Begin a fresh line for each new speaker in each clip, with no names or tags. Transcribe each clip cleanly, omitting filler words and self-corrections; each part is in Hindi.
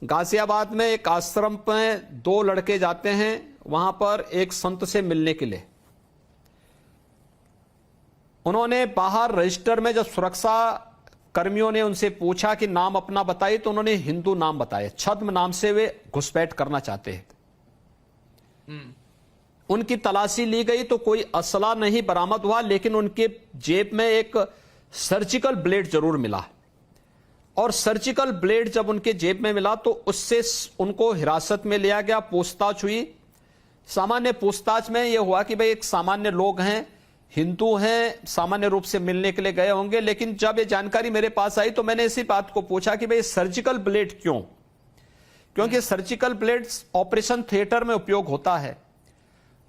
गाजियाबाद में एक आश्रम में दो लड़के जाते हैं वहां पर एक संत से मिलने के लिए। उन्होंने बाहर रजिस्टर में जब सुरक्षा कर्मियों ने उनसे पूछा कि नाम अपना बताइए तो उन्होंने हिंदू नाम बताया। छद्म नाम से वे घुसपैठ करना चाहते हैं। उनकी तलाशी ली गई तो कोई असला नहीं बरामद हुआ, लेकिन उनके जेब में एक सर्जिकल ब्लेड जरूर मिला। और सर्जिकल ब्लेड जब उनके जेब में मिला तो उससे उनको हिरासत में लिया गया, पूछताछ हुई। सामान्य पूछताछ में यह हुआ कि भाई एक सामान्य लोग हैं, हिंदू हैं, सामान्य रूप से मिलने के लिए गए होंगे। लेकिन जब ये जानकारी मेरे पास आई तो मैंने इसी बात को पूछा कि भाई सर्जिकल ब्लेड क्यों? क्योंकि सर्जिकल ब्लेड ऑपरेशन थिएटर में उपयोग होता है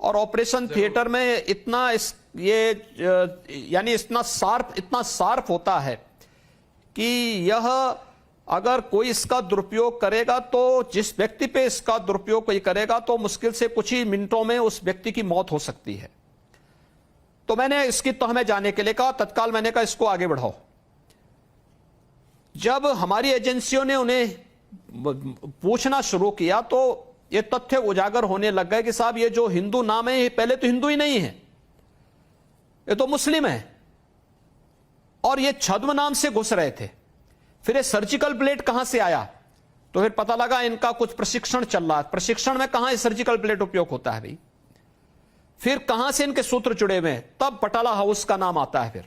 और ऑपरेशन थिएटर में इतना इतना शार्प होता है कि यह अगर कोई इसका दुरुपयोग करेगा तो जिस व्यक्ति पे इसका दुरुपयोग कोई करेगा तो मुश्किल से कुछ ही मिनटों में उस व्यक्ति की मौत हो सकती है। तो मैंने इसकी तह में जाने के लिए कहा, तत्काल मैंने कहा इसको आगे बढ़ाओ। जब हमारी एजेंसियों ने उन्हें पूछना शुरू किया तो ये तथ्य उजागर होने लग गए कि साहब ये जो हिंदू नाम है ये पहले तो हिंदू ही नहीं है, ये तो मुस्लिम है और ये छद्म नाम से घुस रहे थे। फिर ये सर्जिकल ब्लेड कहां से आया? तो फिर पता लगा इनका कुछ प्रशिक्षण चल रहा है। प्रशिक्षण में कहां ये सर्जिकल ब्लेड उपयोग होता है भाई? फिर कहां से इनके सूत्र जुड़े हुए हैं? तब बटाला हाउस का नाम आता है।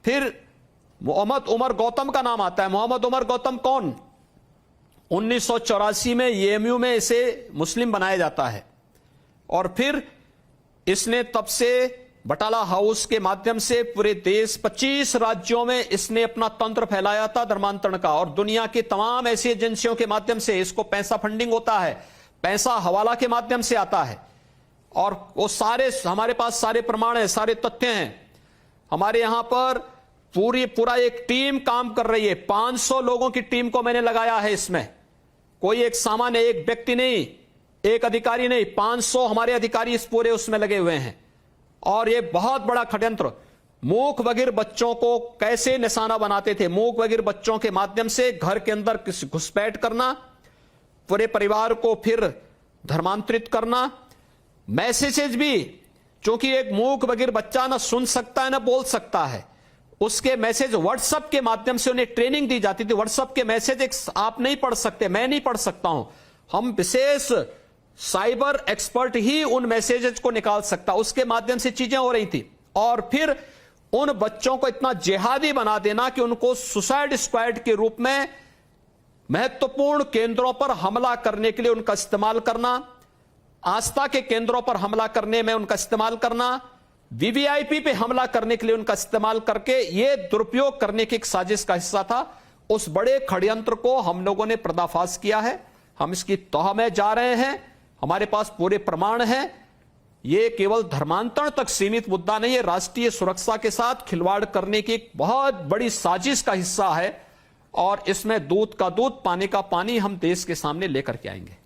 फिर मोहम्मद उमर गौतम का नाम आता है। मोहम्मद उमर गौतम कौन? 1984 में एएमयू में इसे मुस्लिम बनाया जाता है और फिर इसने तब से बटाला हाउस के माध्यम से पूरे देश 25 राज्यों में इसने अपना तंत्र फैलाया था धर्मांतरण का। और दुनिया की तमाम ऐसी एजेंसियों के माध्यम से इसको पैसा फंडिंग होता है, पैसा हवाला के माध्यम से आता है। और वो सारे हमारे पास सारे प्रमाण है, सारे तथ्य हैं। हमारे यहां पर पूरा एक टीम काम कर रही है। 500 लोगों की टीम को मैंने लगाया है इसमें। कोई एक सामान्य एक व्यक्ति नहीं, एक अधिकारी नहीं, 500 हमारे अधिकारी इस पूरे उसमें लगे हुए हैं। और ये बहुत बड़ा षड्यंत्र, मूक बधिर बच्चों को कैसे निशाना बनाते थे। मूक बधिर बच्चों के माध्यम से घर के अंदर घुसपैठ करना, पूरे परिवार को फिर धर्मांतरित करना। मैसेजेस भी, क्योंकि एक मूक बधिर बच्चा ना सुन सकता है ना बोल सकता है, उसके मैसेज व्हाट्सएप के माध्यम से उन्हें ट्रेनिंग दी जाती थी। व्हाट्सएप के मैसेज आप नहीं पढ़ सकते, मैं नहीं पढ़ सकता हूं, हम विशेष साइबर एक्सपर्ट ही उन मैसेजेस को निकाल सकता। उसके माध्यम से चीजें हो रही थी। और फिर उन बच्चों को इतना जिहादी बना देना कि उनको सुसाइड स्क्वाड के रूप में महत्वपूर्ण केंद्रों पर हमला करने के लिए उनका इस्तेमाल करना, आस्था के केंद्रों पर हमला करने में उनका इस्तेमाल करना, वीवीआईपी पे हमला करने के लिए उनका इस्तेमाल करके ये दुरुपयोग करने की एक साजिश का हिस्सा था। उस बड़े षड्यंत्र को हम लोगों ने पर्दाफाश किया है। हम इसकी तह में जा रहे हैं, हमारे पास पूरे प्रमाण हैं। ये केवल धर्मांतरण तक सीमित मुद्दा नहीं है, राष्ट्रीय सुरक्षा के साथ खिलवाड़ करने की एक बहुत बड़ी साजिश का हिस्सा है। और इसमें दूध का दूध, पानी का पानी हम देश के सामने लेकर के आएंगे।